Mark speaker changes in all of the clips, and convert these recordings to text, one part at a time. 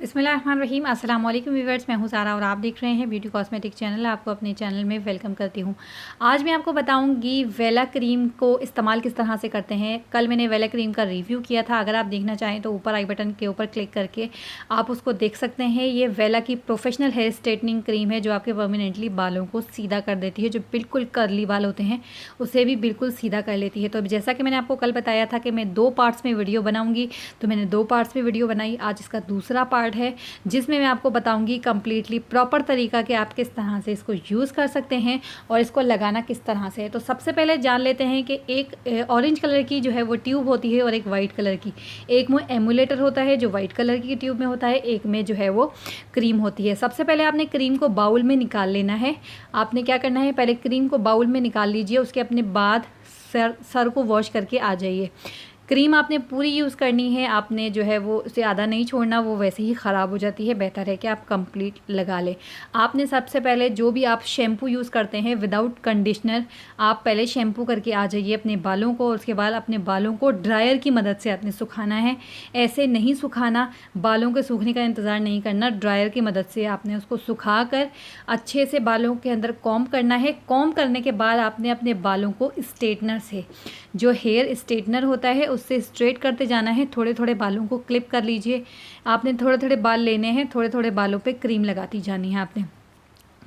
Speaker 1: बिस्मिल्लाहिर्रहमानिर्रहीम। अस्सलाम वालेकुम व्यूअर्स, मैं हूं सारा और आप देख रहे हैं ब्यूटी कॉस्मेटिक चैनल। आपको अपने चैनल में वेलकम करती हूं। आज मैं आपको बताऊंगी वेला क्रीम को इस्तेमाल किस तरह से करते हैं। कल मैंने वेला क्रीम का रिव्यू किया था, अगर आप देखना चाहें तो ऊपर आई बटन के ऊपर क्लिक करके आप उसको देख सकते हैं। ये वेला की प्रोफेशनल हेयर स्ट्रेटनिंग क्रीम है जो आपके परमानेंटली बालों को सीधा कर देती है। जो बिल्कुल कर्ली बाल होते हैं उसे भी बिल्कुल सीधा कर लेती है। तो जैसा कि मैंने आपको कल बताया था कि मैं 2 पार्ट्स में वीडियो बनाऊँगी, तो मैंने 2 पार्ट्स में वीडियो बनाई। आज इसका दूसरा पार्ट है जिसमें मैं आपको बताऊंगी कंप्लीटली प्रॉपर तरीका कि आप किस तरह से इसको यूज़ कर सकते हैं और इसको लगाना किस तरह से है। तो सबसे पहले जान लेते हैं कि एक ऑरेंज कलर की जो है वो ट्यूब होती है और एक वाइट कलर की। एक में एमुलेटर होता है जो वाइट कलर की ट्यूब में होता है, एक में जो है वो क्रीम होती है। सबसे पहले आपने क्रीम को बाउल में निकाल लेना है। आपने क्या करना है, पहले क्रीम को बाउल में निकाल लीजिए, उसके अपने बाद सर को वॉश करके आ जाइए। क्रीम आपने पूरी यूज़ करनी है, आपने जो है वो उसे आधा नहीं छोड़ना, वो वैसे ही ख़राब हो जाती है। बेहतर है कि आप कंप्लीट लगा लें। आपने सबसे पहले जो भी आप शैम्पू यूज़ करते हैं विदाउट कंडीशनर, आप पहले शैम्पू करके आ जाइए अपने बालों को। और उसके बाद अपने बालों को ड्रायर की मदद से आपने सुखाना है। ऐसे नहीं सुखाना, बालों के सूखने का इंतज़ार नहीं करना, ड्रायर की मदद से आपने उसको सुखा कर अच्छे से बालों के अंदर कॉम्ब करना है। कॉम्ब करने के बाद आपने अपने बालों को स्ट्रेटनर से, जो हेयर स्ट्रेटनर होता है उससे स्ट्रेट करते जाना है। थोड़े थोड़े बालों को क्लिप कर लीजिए। आपने थोड़े थोड़े बाल लेने हैं, थोड़े थोड़े बालों पे क्रीम लगाती जानी है। आपने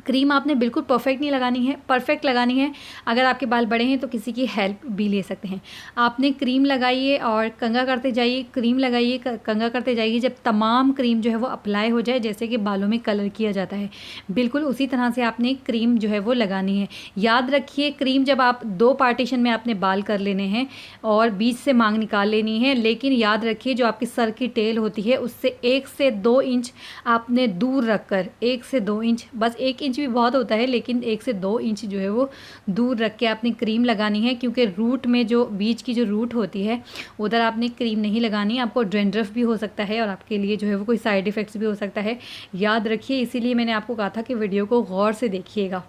Speaker 1: क्रीम आपने बिल्कुल परफेक्ट नहीं लगानी है, परफेक्ट लगानी है। अगर आपके बाल बड़े हैं तो किसी की हेल्प भी ले सकते हैं। आपने क्रीम लगाइए और कंघा करते जाइए, क्रीम लगाइए, कंघा करते जाइए। जब तमाम क्रीम जो है वो अप्लाई हो जाए, जैसे कि बालों में कलर किया जाता है, बिल्कुल उसी तरह से आपने क्रीम जो है वो लगानी है। याद रखिए, क्रीम जब आप 2 पार्टीशन में आपने बाल कर लेने हैं और बीच से मांग निकाल लेनी है। लेकिन याद रखिए, जो आपकी सर की टेल होती है उससे 1 से 2 इंच आपने दूर रख कर, 1 से 2 इंच, बस 1 इंच भी बहुत होता है, लेकिन 1 से 2 इंच जो है वो दूर रख के आपने क्रीम लगानी है। क्योंकि रूट में जो बीच की जो रूट होती है उधर आपने क्रीम नहीं लगानी। आपको ड्रैंड्रफ भी हो सकता है और आपके लिए जो है वो कोई साइड इफ़ेक्ट्स भी हो सकता है। याद रखिए, इसीलिए मैंने आपको कहा था कि वीडियो को गौर से देखिएगा।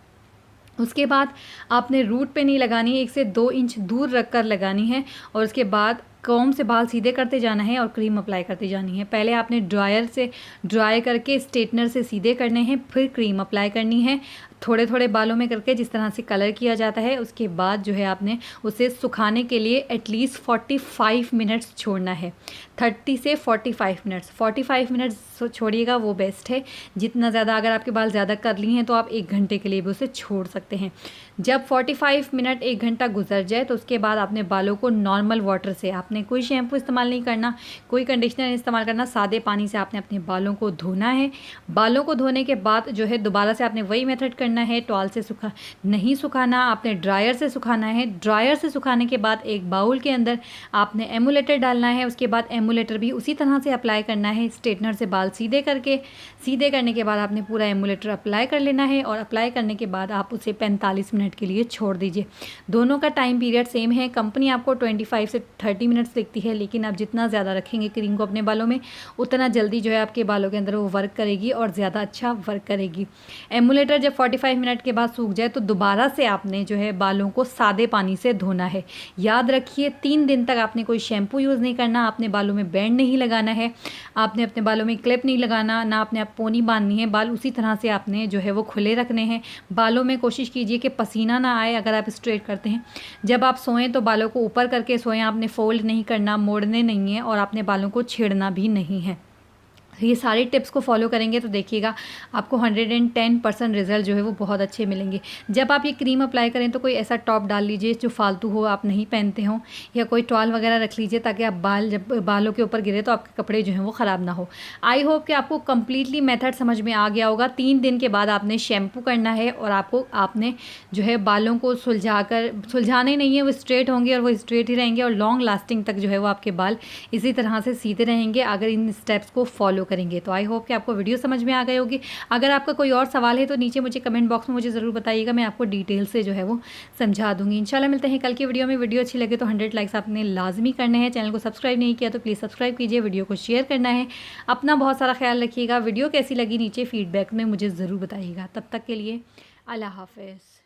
Speaker 1: उसके बाद आपने रूट पे नहीं लगानी है, 1 से 2 इंच दूर रख कर लगानी है। और उसके बाद कॉम्ब से बाल सीधे करते जाना है और क्रीम अप्लाई करते जानी है। पहले आपने ड्रायर से ड्राई करके स्ट्रेटनर से सीधे करने हैं, फिर क्रीम अप्लाई करनी है थोड़े थोड़े बालों में करके, जिस तरह से कलर किया जाता है। उसके बाद जो है आपने उसे सुखाने के लिए एटलीस्ट 45 मिनट्स छोड़ना है। 30 से 45 मिनट्स, 45 मिनट्स छोड़िएगा, वो बेस्ट है। जितना ज़्यादा, अगर आपके बाल ज़्यादा कर्ली हैं तो आप 1 घंटे के लिए भी उसे छोड़ सकते हैं। जब 45 मिनट 1 घंटा गुजर जाए तो उसके बाद आपने बालों को नॉर्मल वाटर से, आपने कोई शैम्पू इस्तेमाल नहीं करना, कोई कंडीशनर नहीं इस्तेमाल करना, सादे पानी से आपने अपने बालों को धोना है। बालों को धोने के बाद जो है दोबारा से आपने वही मेथड करना है। टॉवल से नहीं सुखाना, आपने ड्रायर से सुखाना है। ड्रायर से सुखाने के बाद एक बाउल के अंदर आपने एमुलेटर डालना है। उसके बाद एमुलेटर भी उसी तरह से अप्लाई करना है, स्ट्रेटनर से बाल सीधे करके। सीधे करने के बाद आपने पूरा एमुलेटर अप्लाई कर लेना है और अप्लाई करने के बाद आप उसे 45 मिनट के लिए छोड़ दीजिए। दोनों का टाइम पीरियड सेम है। कंपनी आपको 25 से 30 मिनट्स लिखती है, लेकिन आप जितना ज़्यादा रखेंगे क्रीम को अपने बालों में, उतना जल्दी जो है आपके बालों के अंदर वो वर्क करेगी और ज़्यादा अच्छा वर्क करेगी। एमुलेटर जब 45 मिनट के बाद सूख जाए तो दोबारा से आपने जो है बालों को सादे पानी से धोना है। याद रखिए, 3 दिन तक आपने कोई शैम्पू यूज़ नहीं करना, आपने बालों में बैंड नहीं लगाना है, आपने अपने बालों में क्लिप नहीं लगाना, ना आपने पोनी बांधनी है। बाल उसी तरह से आपने जो है वो खुले रखने हैं। बालों में कोशिश कीजिए कि पसीना ना आए अगर आप स्ट्रेट करते हैं। जब आप सोएं तो बालों को ऊपर करके सोएं, आपने फोल्ड नहीं करना, मोड़ने नहीं है और आपने बालों को छेड़ना भी नहीं है। ये सारी टिप्स को फॉलो करेंगे तो देखिएगा आपको 110% रिजल्ट जो है वो बहुत अच्छे मिलेंगे। जब आप ये क्रीम अप्लाई करें तो कोई ऐसा टॉप डाल लीजिए जो फालतू हो, आप नहीं पहनते हो, या कोई टॉल वगैरह रख लीजिए ताकि आप जब बालों के ऊपर गिरे तो आपके कपड़े जो हैं वो ख़राब ना हो। आई होप कि आपको कम्प्लीटली मेथड समझ में आ गया होगा। 3 दिन के बाद आपने शैम्पू करना है और आपने जो है बालों को सुलझाने नहीं है, वो स्ट्रेट होंगे और वो स्ट्रेट ही रहेंगे और लॉन्ग लास्टिंग तक जो है वो आपके बाल इसी तरह से सीधे रहेंगे अगर इन स्टेप्स को फॉलो करेंगे। तो आई होप कि आपको वीडियो समझ में आ गई होगी। अगर आपका कोई और सवाल है तो नीचे मुझे कमेंट बॉक्स में मुझे ज़रूर बताइएगा, मैं आपको डिटेल से जो है वो समझा दूंगी। इंशाल्लाह मिलते हैं कल की वीडियो में। वीडियो अच्छी लगे तो 100 लाइक्स आपने लाजमी करने हैं। चैनल को सब्सक्राइब नहीं किया तो प्लीज़ सब्सक्राइब कीजिए, वीडियो को शेयर करना है। अपना बहुत सारा ख्याल रखिएगा। वीडियो कैसी लगी नीचे फीडबैक में मुझे ज़रूर बताइएगा। तब तक के लिए अल्लाह हाफ़िज़।